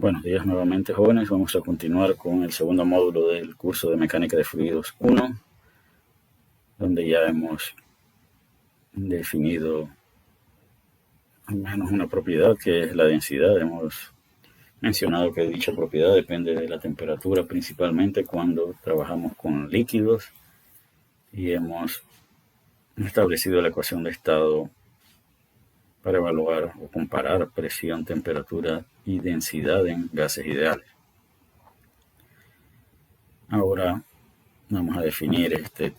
Buenos días nuevamente, jóvenes. Vamos a continuar con el segundo módulo del curso de Mecánica de Fluidos 1, donde ya hemos definido al menos una propiedad que es la densidad. Hemos mencionado que dicha propiedad depende de la temperatura, principalmente cuando trabajamos con líquidos, y hemos establecido la ecuación de estado para evaluar o comparar presión, temperatura y densidad en gases ideales. Ahora vamos a definir este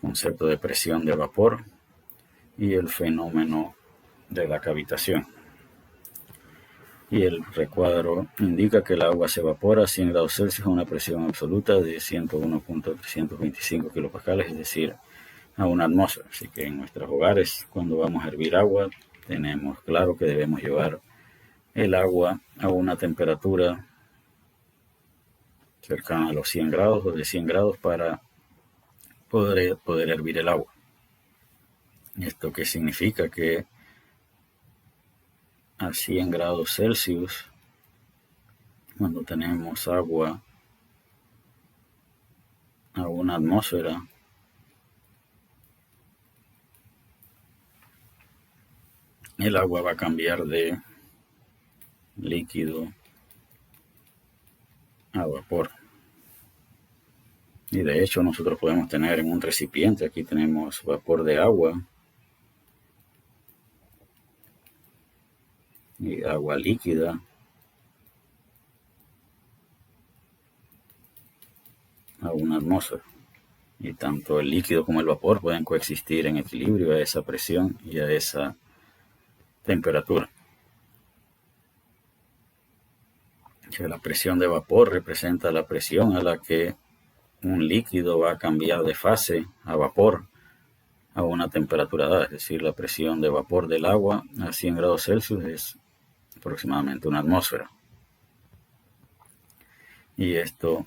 concepto de presión de vapor y el fenómeno de la cavitación. Y el recuadro indica que el agua se evapora a 100 grados Celsius a una presión absoluta de 101.325 kilopascales, es decir, a una atmósfera. Así que en nuestros hogares, cuando vamos a hervir agua, tenemos claro que debemos llevar el agua a una temperatura cercana a los 100 grados o de 100 grados para poder hervir el agua. ¿Esto qué significa? Que a 100 grados Celsius, cuando tenemos agua a una atmósfera, el agua va a cambiar de líquido a vapor. Y de hecho nosotros podemos tener en un recipiente, aquí tenemos vapor de agua y agua líquida a una atmósfera. Y tanto el líquido como el vapor pueden coexistir en equilibrio a esa presión y a esa temperatura. Que la presión de vapor representa la presión a la que un líquido va a cambiar de fase a vapor a una temperatura dada, es decir, la presión de vapor del agua a 100 grados Celsius es aproximadamente una atmósfera. Y esto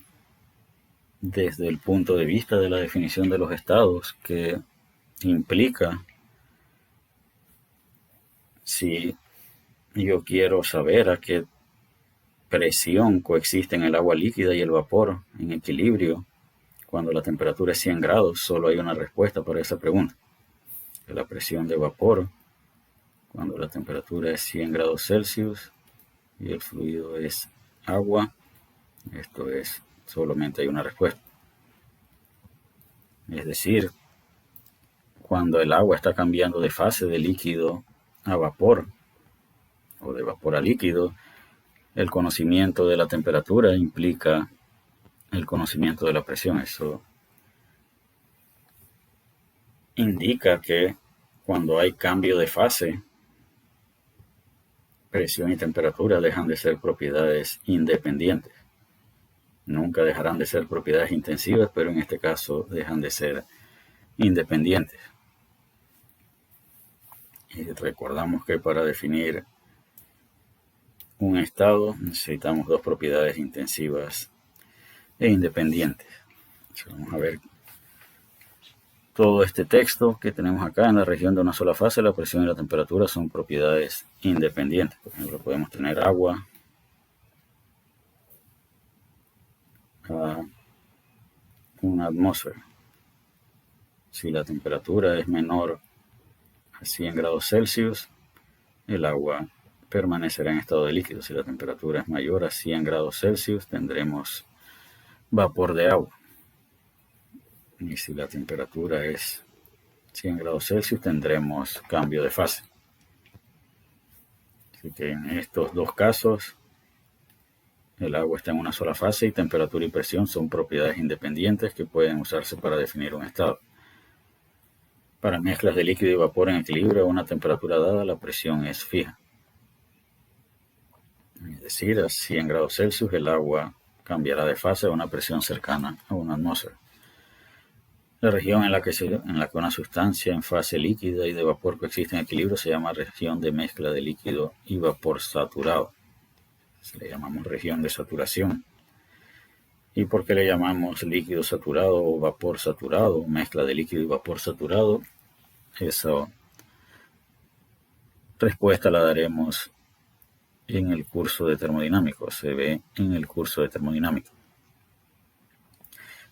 desde el punto de vista de la definición de los estados, que implica, si yo quiero saber a qué presión coexisten el agua líquida y el vapor en equilibrio, cuando la temperatura es 100 grados, solo hay una respuesta para esa pregunta. La presión de vapor, cuando la temperatura es 100 grados Celsius y el fluido es agua, esto es, solamente hay una respuesta. Es decir, cuando el agua está cambiando de fase de líquido a vapor o de vapor a líquido, el conocimiento de la temperatura implica el conocimiento de la presión. Eso indica que cuando hay cambio de fase, presión y temperatura dejan de ser propiedades independientes. Nunca dejarán de ser propiedades intensivas, pero en este caso dejan de ser independientes. Y recordamos que para definir un estado necesitamos dos propiedades intensivas e independientes. Vamos a ver todo este texto que tenemos acá. En la región de una sola fase, la presión y la temperatura son propiedades independientes. Por ejemplo, podemos tener agua a una atmósfera. Si la temperatura es menor a 100 grados Celsius, el agua permanecerá en estado de líquido. Si la temperatura es mayor a 100 grados Celsius, tendremos vapor de agua. Y si la temperatura es 100 grados Celsius, tendremos cambio de fase. Así que en estos dos casos, el agua está en una sola fase y temperatura y presión son propiedades independientes que pueden usarse para definir un estado. Para mezclas de líquido y vapor en equilibrio a una temperatura dada, la presión es fija. Es decir, a 100 grados Celsius el agua cambiará de fase a una presión cercana a una atmósfera. La región en la que una sustancia en fase líquida y de vapor coexiste en equilibrio se llama región de mezcla de líquido y vapor saturado. Se le llamamos región de saturación. ¿Y por qué le llamamos líquido saturado o vapor saturado, mezcla de líquido y vapor saturado? Esa respuesta la daremos en el curso de termodinámico, se ve en el curso de termodinámica.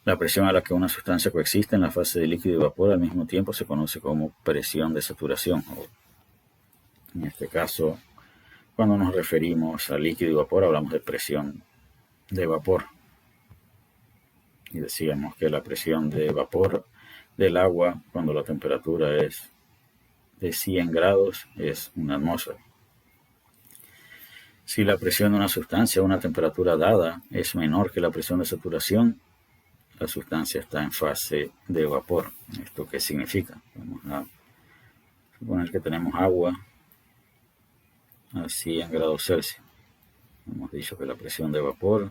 La presión a la que una sustancia coexiste en la fase de líquido y vapor al mismo tiempo se conoce como presión de saturación. En este caso, cuando nos referimos a líquido y vapor, hablamos de presión de vapor. Y decíamos que la presión de vapor del agua, cuando la temperatura es de 100 grados, es una atmósfera. Si la presión de una sustancia a una temperatura dada es menor que la presión de saturación, la sustancia está en fase de vapor. ¿Esto qué significa? Vamos a suponer que tenemos agua a 100 grados Celsius. Hemos dicho que la presión de vapor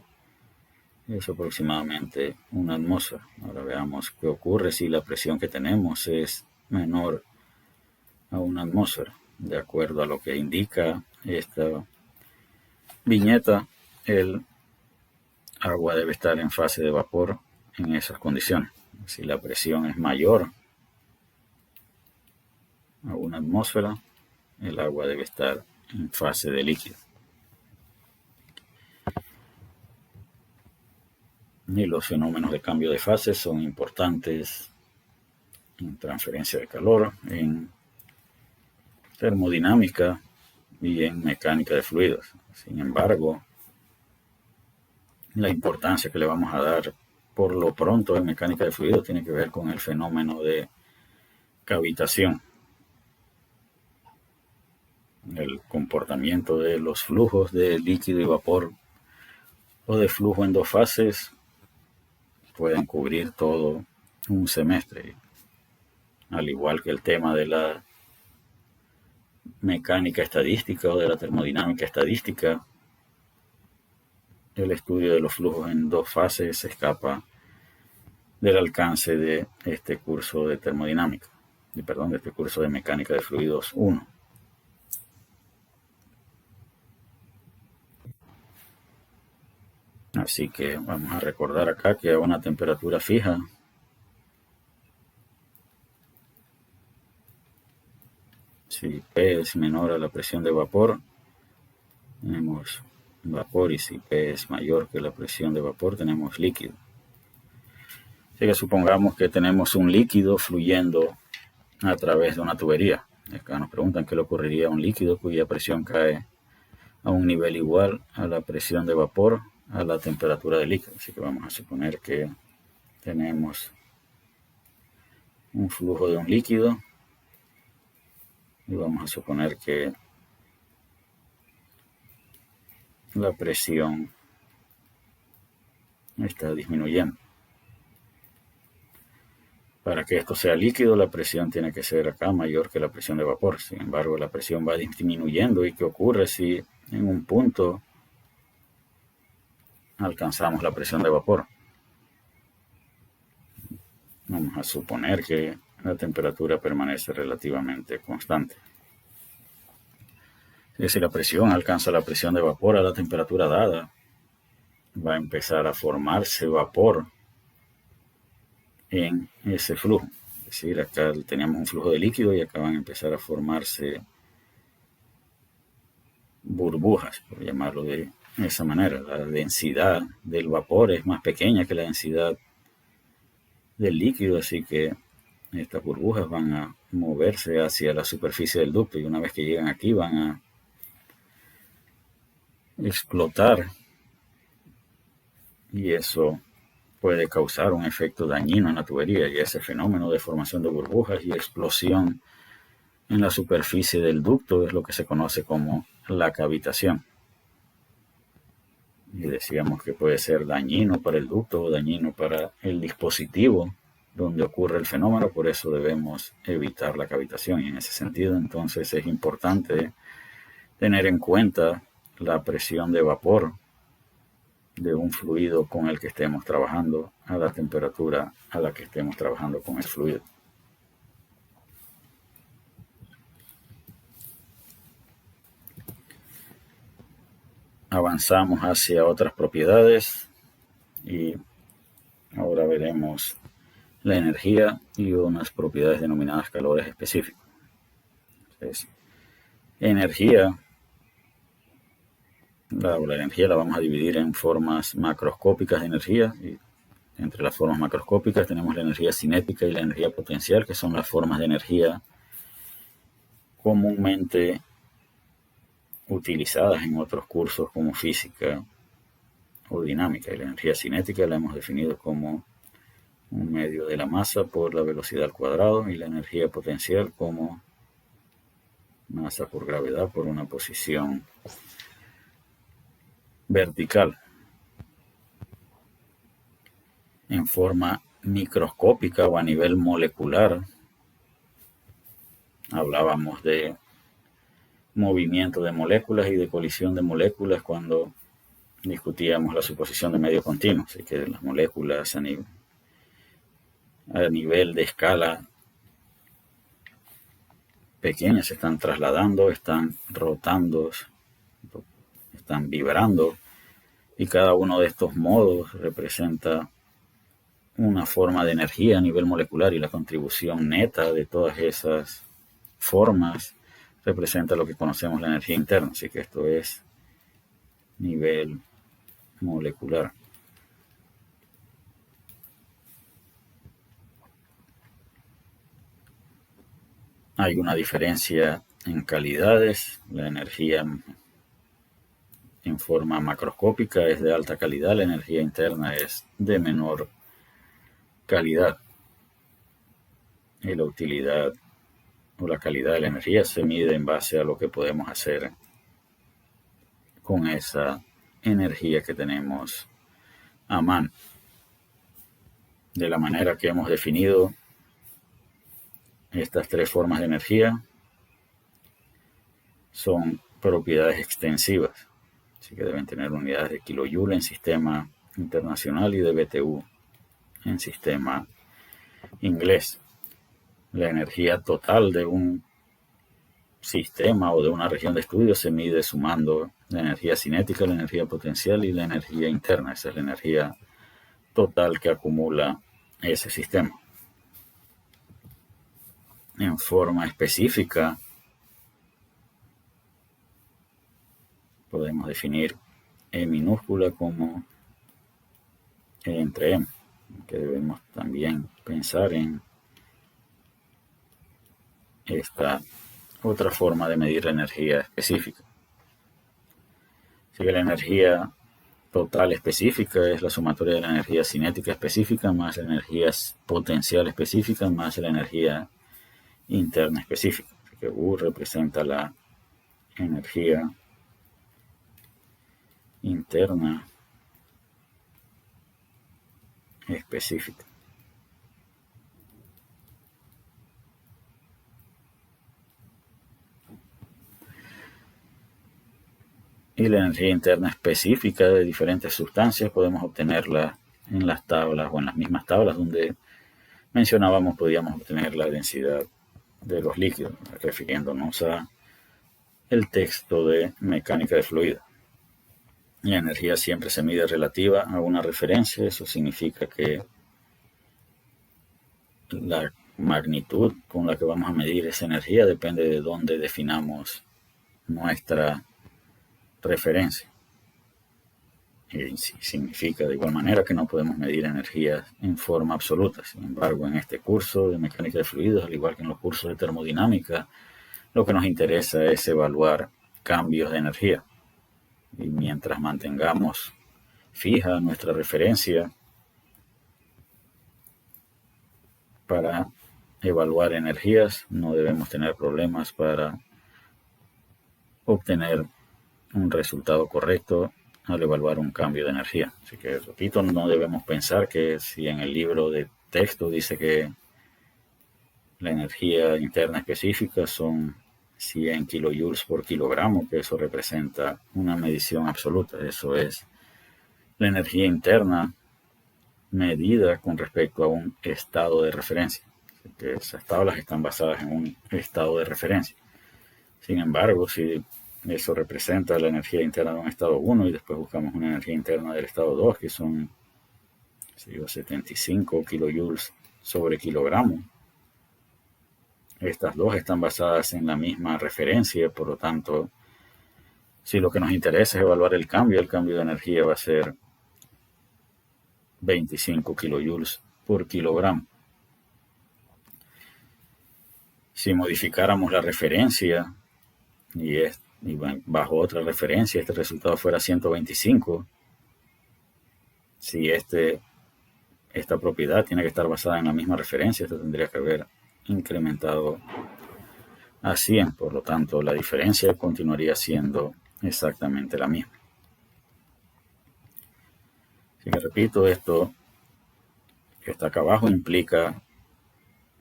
es aproximadamente una atmósfera. Ahora veamos qué ocurre si la presión que tenemos es menor a una atmósfera. De acuerdo a lo que indica esta viñeta, el agua debe estar en fase de vapor en esas condiciones. Si la presión es mayor a una atmósfera, el agua debe estar en fase de líquido. Y los fenómenos de cambio de fase son importantes en transferencia de calor, en termodinámica y en mecánica de fluidos. Sin embargo, la importancia que le vamos a dar por lo pronto en mecánica de fluidos tiene que ver con el fenómeno de cavitación. El comportamiento de los flujos de líquido y vapor o de flujo en dos fases pueden cubrir todo un semestre, al igual que el tema de la mecánica estadística o de la termodinámica estadística. El estudio de los flujos en dos fases se escapa del alcance de este curso de termodinámica, de este curso de mecánica de fluidos 1. Así que vamos a recordar acá que a una temperatura fija, si P es menor a la presión de vapor, tenemos vapor, y si P es mayor que la presión de vapor, tenemos líquido. Así que supongamos que tenemos un líquido fluyendo a través de una tubería. Acá nos preguntan qué le ocurriría a un líquido cuya presión cae a un nivel igual a la presión de vapor a la temperatura del líquido. Así que vamos a suponer que tenemos un flujo de un líquido y vamos a suponer que la presión está disminuyendo. Para que esto sea líquido, la presión tiene que ser acá mayor que la presión de vapor. Sin embargo, la presión va disminuyendo. ¿Y qué ocurre si en un punto alcanzamos la presión de vapor? Vamos a suponer que la temperatura permanece relativamente constante. Si la presión alcanza la presión de vapor a la temperatura dada, va a empezar a formarse vapor en ese flujo. Es decir, acá teníamos un flujo de líquido y acá van a empezar a formarse burbujas, por llamarlo de esa manera. La densidad del vapor es más pequeña que la densidad del líquido, así que estas burbujas van a moverse hacia la superficie del ducto y una vez que llegan aquí van a explotar, y eso puede causar un efecto dañino en la tubería, y ese fenómeno de formación de burbujas y explosión en la superficie del ducto es lo que se conoce como la cavitación. Y decíamos que puede ser dañino para el ducto o dañino para el dispositivo donde ocurre el fenómeno, por eso debemos evitar la cavitación. Y en ese sentido, entonces, es importante tener en cuenta la presión de vapor de un fluido con el que estemos trabajando a la temperatura a la que estemos trabajando con el fluido. Avanzamos hacia otras propiedades y ahora veremos la energía y unas propiedades denominadas calores específicos. Entonces, energía La energía la vamos a dividir en formas macroscópicas de energía. Y entre las formas macroscópicas tenemos la energía cinética y la energía potencial, que son las formas de energía comúnmente utilizadas en otros cursos como física o dinámica. Y la energía cinética la hemos definido como un medio de la masa por la velocidad al cuadrado, y la energía potencial como masa por gravedad por una posición vertical. En forma microscópica o a nivel molecular, hablábamos de movimiento de moléculas y de colisión de moléculas cuando discutíamos la suposición de medio continuo. Así que las moléculas a nivel de escala pequeña se están trasladando, están rotando, están vibrando, y cada uno de estos modos representa una forma de energía a nivel molecular, y la contribución neta de todas esas formas representa lo que conocemos la energía interna. Así que esto es nivel molecular. Hay una diferencia en calidades. La energía en forma macroscópica es de alta calidad, la energía interna es de menor calidad. Y la utilidad o la calidad de la energía se mide en base a lo que podemos hacer con esa energía que tenemos a mano. De la manera que hemos definido estas tres formas de energía, son propiedades extensivas. Así que deben tener unidades de kilojoule en sistema internacional y de BTU en sistema inglés. La energía total de un sistema o de una región de estudio se mide sumando la energía cinética, la energía potencial y la energía interna. Esa es la energía total que acumula ese sistema. En forma específica, podemos definir E minúscula como E entre M, que debemos también pensar en esta otra forma de medir la energía específica. Así que la energía total específica es la sumatoria de la energía cinética específica más la energía potencial específica más la energía interna específica. Así que U representa la energía interna específica. Y la energía interna específica de diferentes sustancias podemos obtenerla en las tablas o en las mismas tablas donde mencionábamos, podíamos obtener la densidad de los líquidos, refiriéndonos a el texto de mecánica de fluidos. La energía siempre se mide relativa a una referencia. Eso significa que la magnitud con la que vamos a medir esa energía depende de dónde definamos nuestra referencia. Y significa de igual manera que no podemos medir energía en forma absoluta. Sin embargo, en este curso de mecánica de fluidos, al igual que en los cursos de termodinámica, lo que nos interesa es evaluar cambios de energía. Y mientras mantengamos fija nuestra referencia para evaluar energías, no debemos tener problemas para obtener un resultado correcto al evaluar un cambio de energía. Así que, repito, no debemos pensar que si en el libro de texto dice que la energía interna específica son 100 kilojoules por kilogramo, que eso representa una medición absoluta. Eso es la energía interna medida con respecto a un estado de referencia. Así que esas tablas están basadas en un estado de referencia. Sin embargo, si eso representa la energía interna de un estado 1 y después buscamos una energía interna del estado 2, que son 75 kilojoules sobre kilogramo, estas dos están basadas en la misma referencia, por lo tanto Si lo que nos interesa es evaluar el cambio de energía va a ser 25 kilojoules por kilogramo. Si modificáramos la referencia y bajo otra referencia este resultado fuera 125, si esta propiedad tiene que estar basada en la misma referencia, esto tendría que haber incrementado a 100, por lo tanto la diferencia continuaría siendo exactamente la misma. Así que repito, esto que está acá abajo implica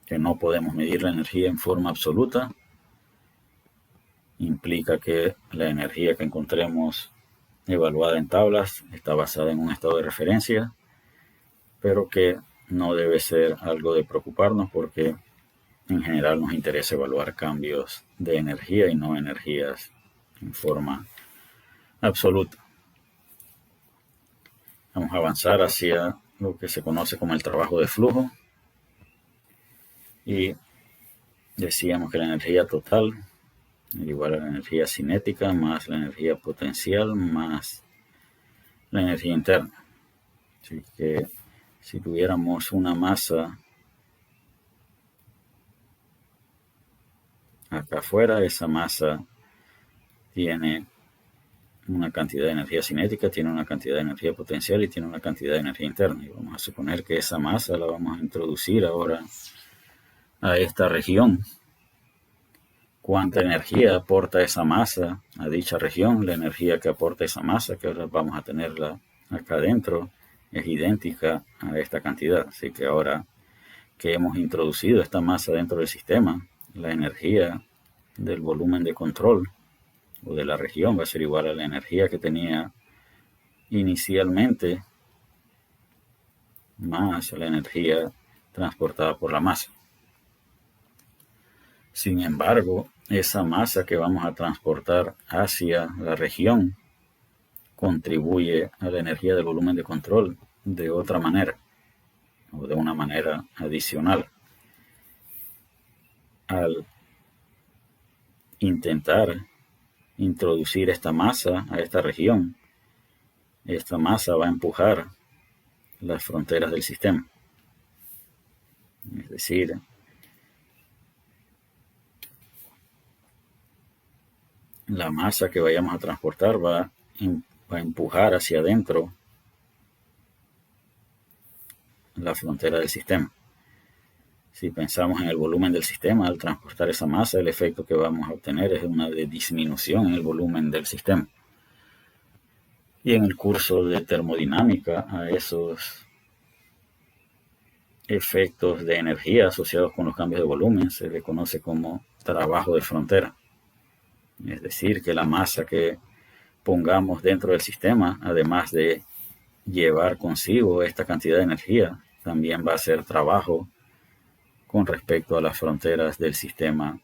que no podemos medir la energía en forma absoluta, implica que la energía que encontremos evaluada en tablas está basada en un estado de referencia, pero que no debe ser algo de preocuparnos porque en general nos interesa evaluar cambios de energía y no energías en forma absoluta. Vamos a avanzar hacia lo que se conoce como el trabajo de flujo y decíamos que la energía total es igual a la energía cinética más la energía potencial más la energía interna. Así que si tuviéramos una masa acá afuera, esa masa tiene una cantidad de energía cinética, tiene una cantidad de energía potencial y tiene una cantidad de energía interna. Y vamos a suponer que esa masa la vamos a introducir ahora a esta región. ¿Cuánta energía aporta esa masa a dicha región? La energía que aporta esa masa, que ahora vamos a tenerla acá adentro, es idéntica a esta cantidad. Así que ahora que hemos introducido esta masa dentro del sistema, la energía del volumen de control o de la región va a ser igual a la energía que tenía inicialmente más la energía transportada por la masa. Sin embargo, esa masa que vamos a transportar hacia la región contribuye a la energía del volumen de control de otra manera o de una manera adicional. Al intentar introducir esta masa a esta región, esta masa va a empujar las fronteras del sistema. Es decir, la masa que vayamos a transportar va a empujar hacia adentro la frontera del sistema. Si pensamos en el volumen del sistema, al transportar esa masa, el efecto que vamos a obtener es una disminución en el volumen del sistema. Y en el curso de termodinámica, a esos efectos de energía asociados con los cambios de volumen se le conoce como trabajo de frontera. Es decir, que la masa que pongamos dentro del sistema, además de llevar consigo esta cantidad de energía, también va a hacer trabajo con respecto a las fronteras del sistema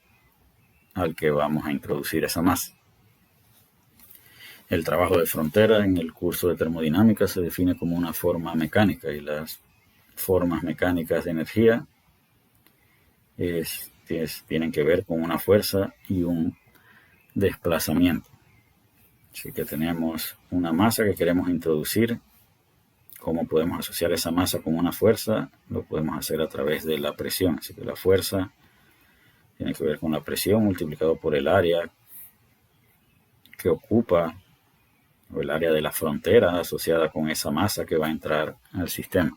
al que vamos a introducir esa masa. El trabajo de frontera en el curso de termodinámica se define como una forma mecánica y las formas mecánicas de energía tienen que ver con una fuerza y un desplazamiento. Así que tenemos una masa que queremos introducir. ¿Cómo podemos asociar esa masa con una fuerza? Lo podemos hacer a través de la presión. Así que la fuerza tiene que ver con la presión multiplicado por el área que ocupa, o el área de la frontera asociada con esa masa que va a entrar al sistema.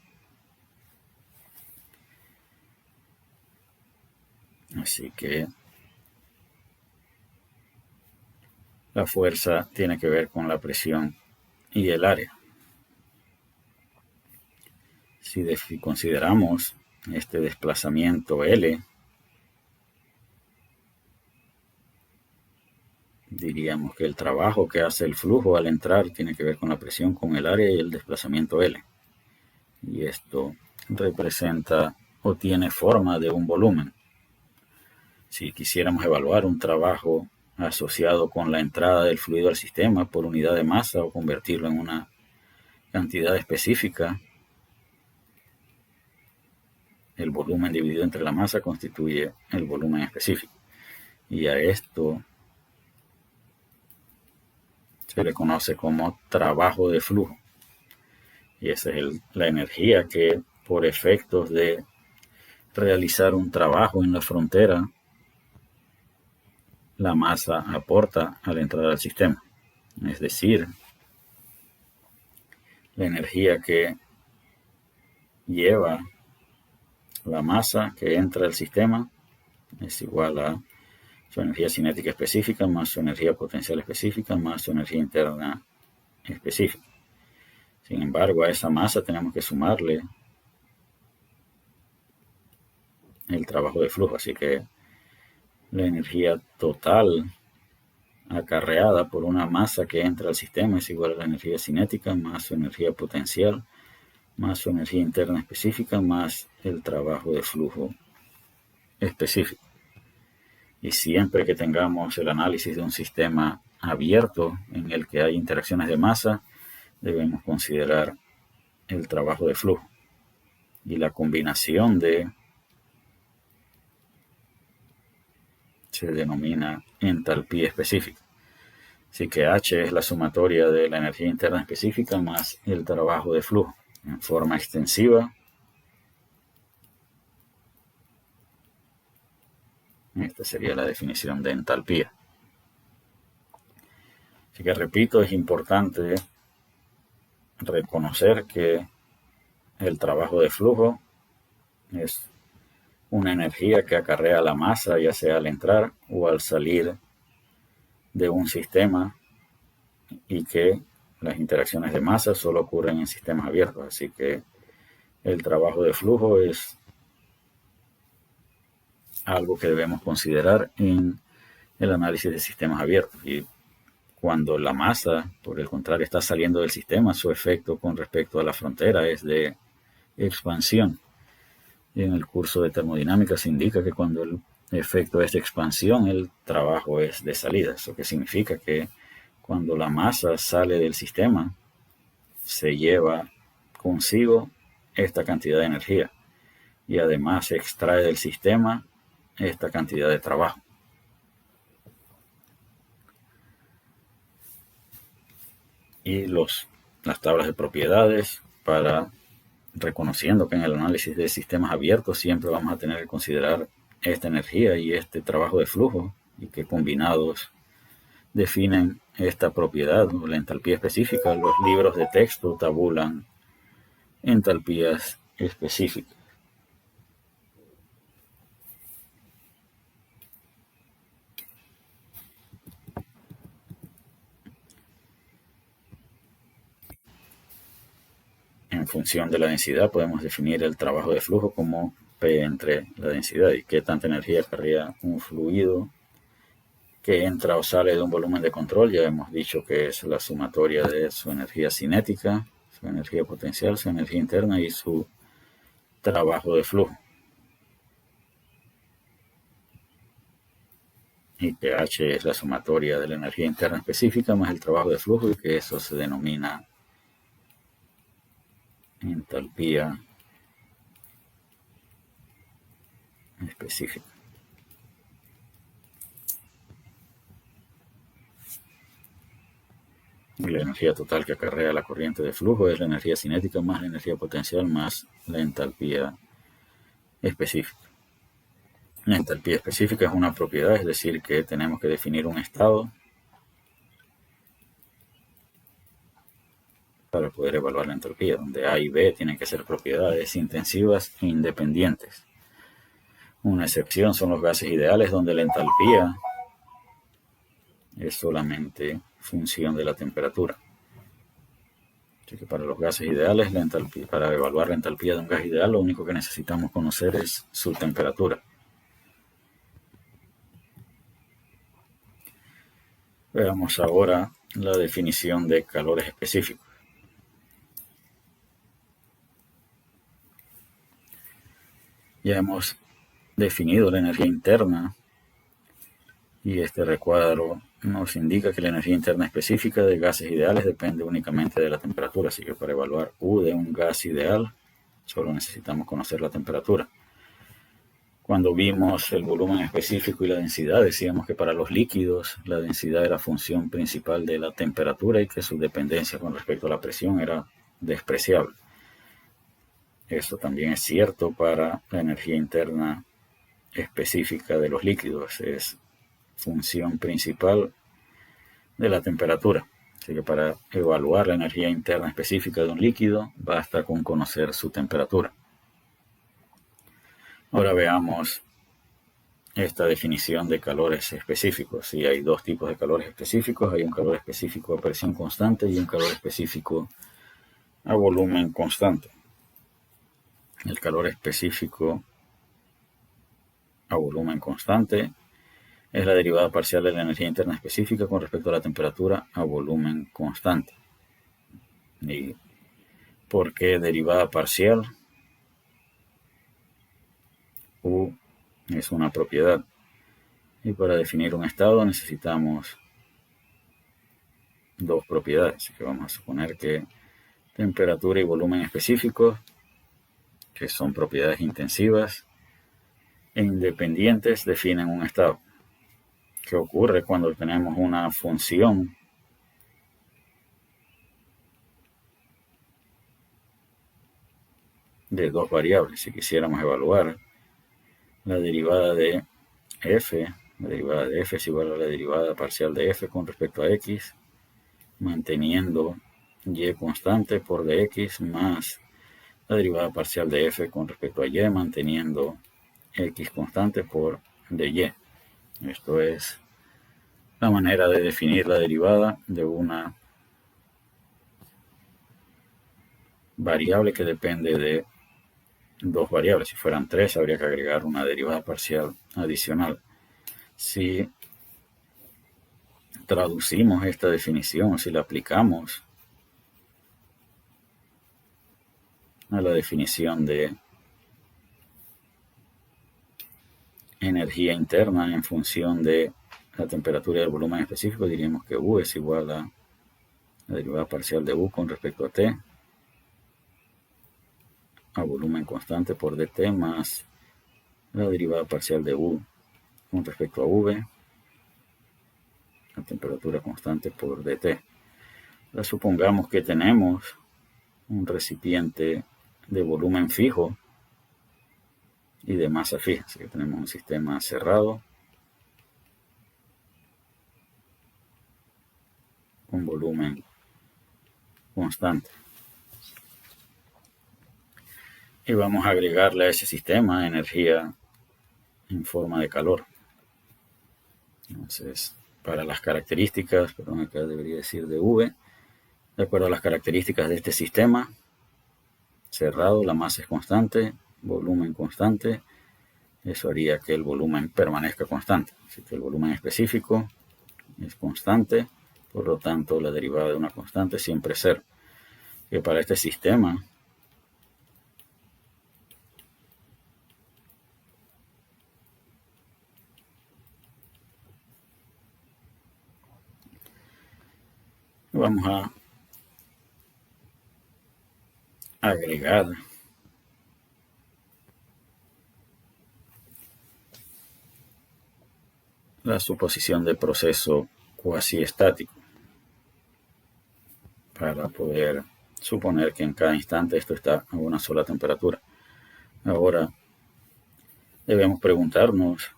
Así que la fuerza tiene que ver con la presión y el área. Si consideramos este desplazamiento L, diríamos que el trabajo que hace el flujo al entrar tiene que ver con la presión, con el área y el desplazamiento L. Y esto representa o tiene forma de un volumen. Si quisiéramos evaluar un trabajo asociado con la entrada del fluido al sistema por unidad de masa o convertirlo en una cantidad específica, el volumen dividido entre la masa constituye el volumen específico. Y a esto se le conoce como trabajo de flujo. Y esa es la energía que, por efectos de realizar un trabajo en la frontera, la masa aporta al entrar al sistema. Es decir, la energía que lleva la masa que entra al sistema es igual a su energía cinética específica más su energía potencial específica más su energía interna específica. Sin embargo, a esa masa tenemos que sumarle el trabajo de flujo, así que la energía total acarreada por una masa que entra al sistema es igual a la energía cinética más su energía potencial más su energía interna específica más el trabajo de flujo específico. Y siempre que tengamos el análisis de un sistema abierto en el que hay interacciones de masa, debemos considerar el trabajo de flujo. Y la combinación se denomina entalpía específica. Así que H es la sumatoria de la energía interna específica más el trabajo de flujo. En forma extensiva, esta sería la definición de entalpía. Así que repito, es importante reconocer que el trabajo de flujo es una energía que acarrea la masa, ya sea al entrar o al salir de un sistema, y que las interacciones de masa solo ocurren en sistemas abiertos. Así que el trabajo de flujo es algo que debemos considerar en el análisis de sistemas abiertos. Y cuando la masa, por el contrario, está saliendo del sistema, su efecto con respecto a la frontera es de expansión. Y en el curso de termodinámica se indica que cuando el efecto es de expansión, el trabajo es de salida. Eso que significa que cuando la masa sale del sistema, se lleva consigo esta cantidad de energía y además se extrae del sistema esta cantidad de trabajo. Y las tablas de propiedades, para reconociendo que en el análisis de sistemas abiertos siempre vamos a tener que considerar esta energía y este trabajo de flujo, y que combinados definen esta propiedad o la entalpía específica. Los libros de texto tabulan entalpías específicas. En función de la densidad podemos definir el trabajo de flujo como P entre la densidad y qué tanta energía acarrea un fluido que entra o sale de un volumen de control. Ya hemos dicho que es la sumatoria de su energía cinética, su energía potencial, su energía interna y su trabajo de flujo. Y que H es la sumatoria de la energía interna específica más el trabajo de flujo, y que eso se denomina entalpía específica. Y la energía total que acarrea la corriente de flujo es la energía cinética más la energía potencial más la entalpía específica. La entalpía específica es una propiedad, es decir, que tenemos que definir un estado para poder evaluar la entalpía, donde A y B tienen que ser propiedades intensivas e independientes. Una excepción son los gases ideales, donde la entalpía es solamente función de la temperatura. Así que para los gases ideales, para evaluar la entalpía de un gas ideal, lo único que necesitamos conocer es su temperatura. Veamos ahora la definición de calores específicos. Ya hemos definido la energía interna, y este recuadro nos indica que la energía interna específica de gases ideales depende únicamente de la temperatura. Así que para evaluar U de un gas ideal, solo necesitamos conocer la temperatura. Cuando vimos el volumen específico y la densidad, decíamos que para los líquidos la densidad era función principal de la temperatura y que su dependencia con respecto a la presión era despreciable. Esto también es cierto para la energía interna específica de los líquidos. Es función principal de la temperatura. Así que para evaluar la energía interna específica de un líquido, basta con conocer su temperatura. Ahora veamos esta definición de calores específicos. Si hay dos tipos de calores específicos, hay un calor específico a presión constante y un calor específico a volumen constante. El calor específico a volumen constante es la derivada parcial de la energía interna específica con respecto a la temperatura a volumen constante. ¿Y por qué derivada parcial? U es una propiedad. Y para definir un estado necesitamos dos propiedades. Así que vamos a suponer que temperatura y volumen específicos, que son propiedades intensivas e independientes, definen un estado. ¿Qué ocurre cuando tenemos una función de dos variables? Si quisiéramos evaluar la derivada de f, la derivada de f es igual a la derivada parcial de f con respecto a x, manteniendo y constante por dx más la derivada parcial de f con respecto a y, manteniendo x constante por dy. Esto es la manera de definir la derivada de una variable que depende de dos variables. Si fueran tres, habría que agregar una derivada parcial adicional. Si traducimos esta definición, si la aplicamos a la definición de energía interna en función de la temperatura y el volumen específico, diríamos que U es igual a la derivada parcial de U con respecto a T a volumen constante por dt más la derivada parcial de U con respecto a V a temperatura constante por dt. Ahora supongamos que tenemos un recipiente de volumen fijo y de masa fija. Así que tenemos un sistema cerrado con volumen constante. Y vamos a agregarle a ese sistema energía en forma de calor. Entonces, para las características, perdón, acá debería decir de V, de acuerdo a las características de este sistema cerrado, la masa es constante, volumen constante, eso haría que el volumen permanezca constante. Así que el volumen específico es constante, por lo tanto la derivada de una constante siempre es cero. Que para este sistema vamos a agregar la suposición de proceso cuasi estático para poder suponer que en cada instante esto está a una sola temperatura. Ahora debemos preguntarnos,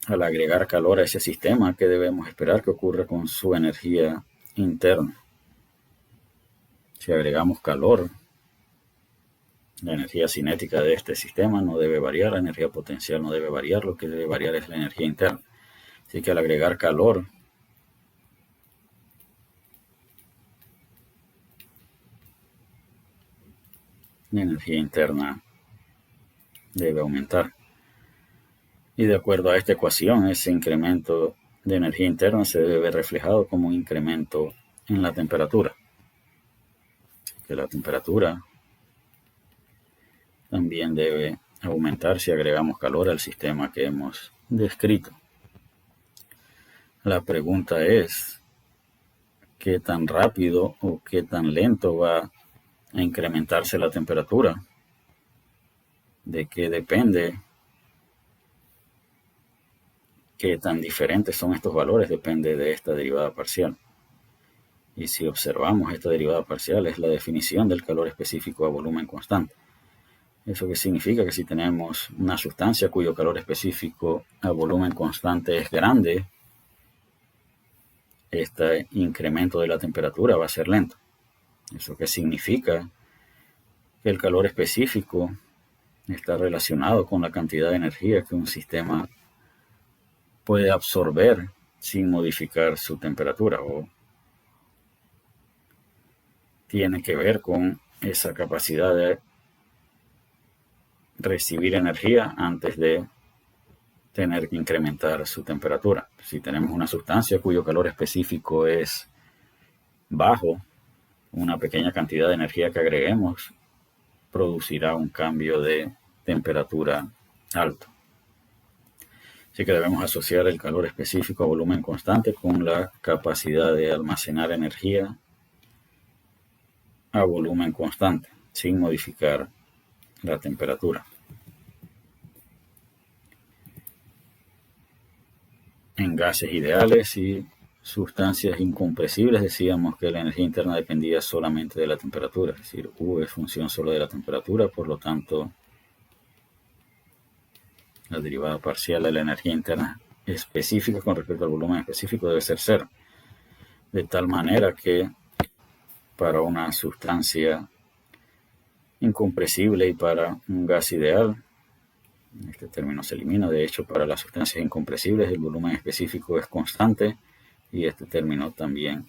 al agregar calor a ese sistema, ¿qué debemos esperar que ocurra con su energía interna? Si agregamos calor, la energía cinética de este sistema no debe variar, la energía potencial no debe variar, lo que debe variar es la energía interna. Así que al agregar calor, la energía interna debe aumentar. Y de acuerdo a esta ecuación, ese incremento de energía interna se debe ver reflejado como un incremento en la temperatura. Que la temperatura también debe aumentar si agregamos calor al sistema que hemos descrito. La pregunta es, ¿qué tan rápido o qué tan lento va a incrementarse la temperatura de qué depende, qué tan diferentes son estos valores, depende de esta derivada parcial. Y si observamos esta derivada parcial, es la definición del calor específico a volumen constante. ¿Eso qué significa? Que si tenemos una sustancia cuyo calor específico a volumen constante es grande, este incremento de la temperatura va a ser lento. ¿Eso qué significa? Que el calor específico está relacionado con la cantidad de energía que un sistema puede absorber sin modificar su temperatura, o tiene que ver con esa capacidad de recibir energía antes de tener que incrementar su temperatura. Si tenemos una sustancia cuyo calor específico es bajo, una pequeña cantidad de energía que agreguemos producirá un cambio de temperatura alto. Así que debemos asociar el calor específico a volumen constante con la capacidad de almacenar energía a volumen constante, sin modificar la temperatura. En gases ideales y sustancias incompresibles decíamos que la energía interna dependía solamente de la temperatura, es decir, U es función solo de la temperatura, por lo tanto la derivada parcial de la energía interna específica con respecto al volumen específico debe ser cero, de tal manera que para una sustancia incompresible y para un gas ideal, este término se elimina. De hecho, para las sustancias incompresibles el volumen específico es constante y este término también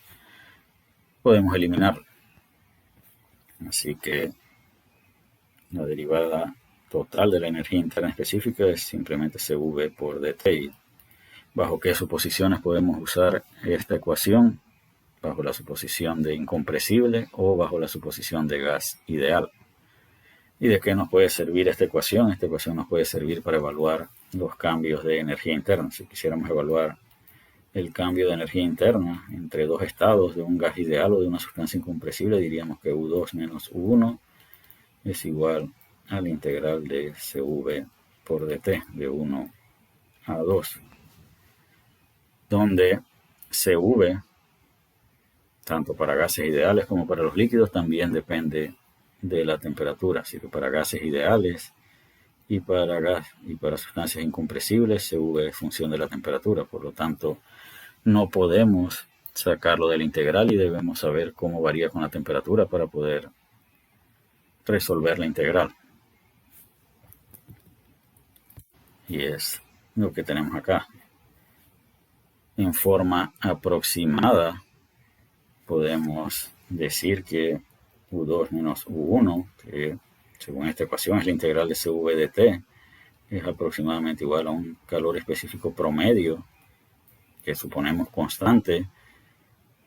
podemos eliminarlo. Así que la derivada total de la energía interna específica es simplemente CV por dt. ¿Bajo qué suposiciones podemos usar esta ecuación? Bajo la suposición de incompresible o bajo la suposición de gas ideal. ¿Y de qué nos puede servir esta ecuación? Esta ecuación nos puede servir para evaluar los cambios de energía interna. Si quisiéramos evaluar el cambio de energía interna entre dos estados de un gas ideal o de una sustancia incompresible, diríamos que U2 menos U1 es igual a la integral de CV por dt de 1 a 2, donde CV, tanto para gases ideales como para los líquidos, también depende de la temperatura. Así que para gases ideales y para sustancias incompresibles, CV es función de la temperatura. Por lo tanto, no podemos sacarlo de la integral y debemos saber cómo varía con la temperatura para poder resolver la integral. Y es lo que tenemos acá. En forma aproximada, podemos decir que U2 menos U1, que según esta ecuación es la integral de CV dt, es aproximadamente igual a un calor específico promedio, que suponemos constante,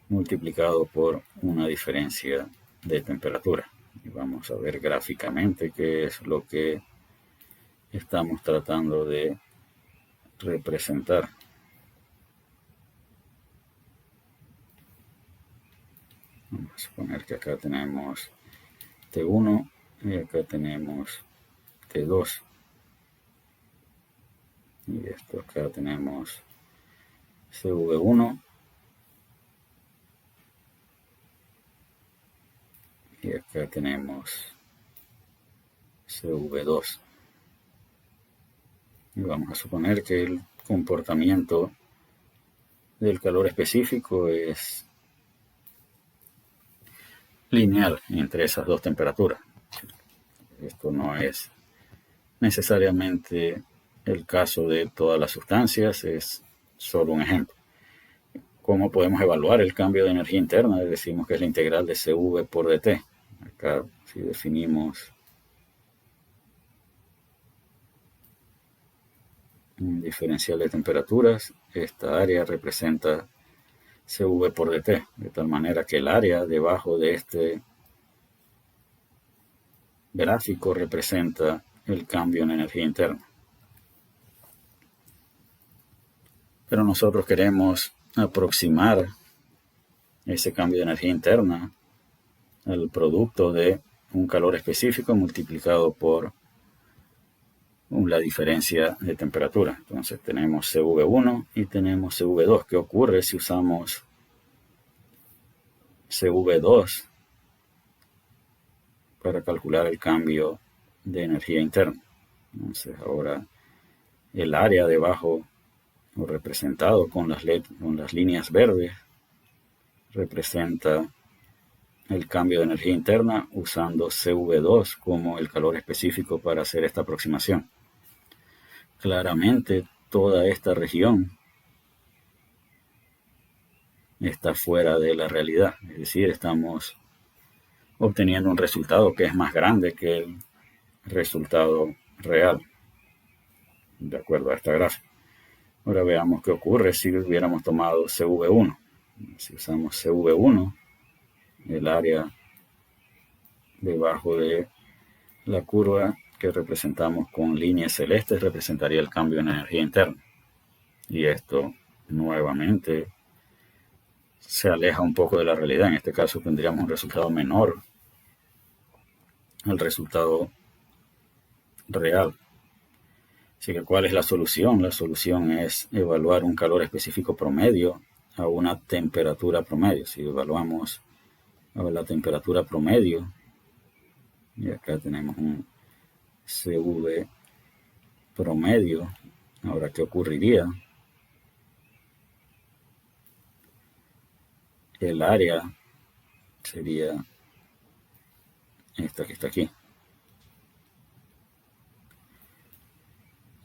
multiplicado por una diferencia de temperatura. Y vamos a ver gráficamente qué es lo que estamos tratando de representar. Vamos a suponer que acá tenemos T1 y acá tenemos T2. Y esto acá tenemos CV1 y acá tenemos CV2. Y vamos a suponer que el comportamiento del calor específico es lineal entre esas dos temperaturas. Esto no es necesariamente el caso de todas las sustancias, es solo un ejemplo. ¿Cómo podemos evaluar el cambio de energía interna? Decimos que es la integral de CV por dt. Acá si definimos un diferencial de temperaturas, esta área representa CV por dt, de tal manera que el área debajo de este gráfico representa el cambio en energía interna. Pero nosotros queremos aproximar ese cambio de energía interna al producto de un calor específico multiplicado por la diferencia de temperatura. Entonces tenemos CV1 y tenemos CV2. ¿Qué ocurre si usamos CV2 para calcular el cambio de energía interna? Entonces ahora el área debajo, o representado con las líneas verdes, representa el cambio de energía interna usando CV2 como el calor específico para hacer esta aproximación. Claramente toda esta región está fuera de la realidad, es decir, estamos obteniendo un resultado que es más grande que el resultado real, de acuerdo a esta gráfica. Ahora veamos qué ocurre si hubiéramos tomado CV1. Si usamos CV1, el área debajo de la curva que representamos con líneas celestes representaría el cambio en energía interna. Y esto nuevamente se aleja un poco de la realidad. En este caso tendríamos un resultado menor al resultado real. Así que, ¿cuál es la solución? La solución es evaluar un calor específico promedio a una temperatura promedio. Si evaluamos la temperatura promedio, y acá tenemos un CV promedio, ahora, ¿qué ocurriría? El área sería esta que está aquí.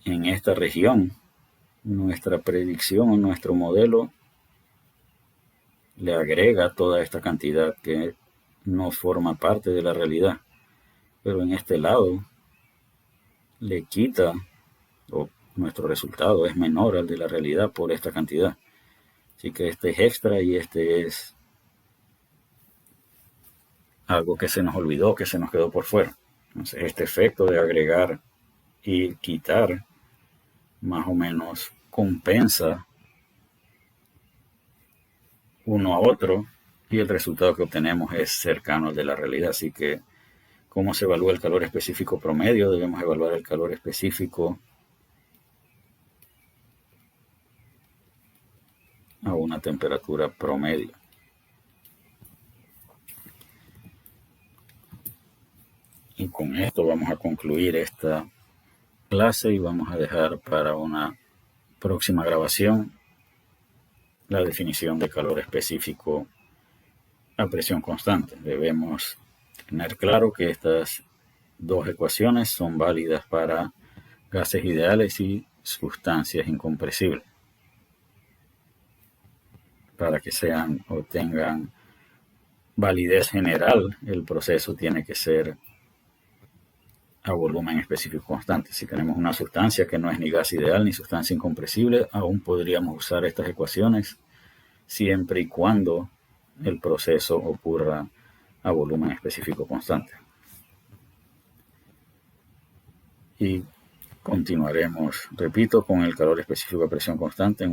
En esta región, nuestra predicción o nuestro modelo le agrega toda esta cantidad que no forma parte de la realidad. Pero en este lado le quita, o nuestro resultado es menor al de la realidad por esta cantidad. Así que este es extra y este es algo que se nos olvidó, que se nos quedó por fuera. Entonces este efecto de agregar y quitar más o menos compensa uno a otro y el resultado que obtenemos es cercano al de la realidad. Así que, ¿cómo se evalúa el calor específico promedio? Debemos evaluar el calor específico a una temperatura promedio. Y con esto vamos a concluir esta clase y vamos a dejar para una próxima grabación la definición de calor específico a presión constante. Debemos tener claro que estas dos ecuaciones son válidas para gases ideales y sustancias incompresibles. Para que sean o tengan validez general, el proceso tiene que ser a volumen específico constante. Si tenemos una sustancia que no es ni gas ideal ni sustancia incompresible, aún podríamos usar estas ecuaciones siempre y cuando el proceso ocurra a volumen específico constante. Y continuaremos, repito, con el calor específico a presión constante en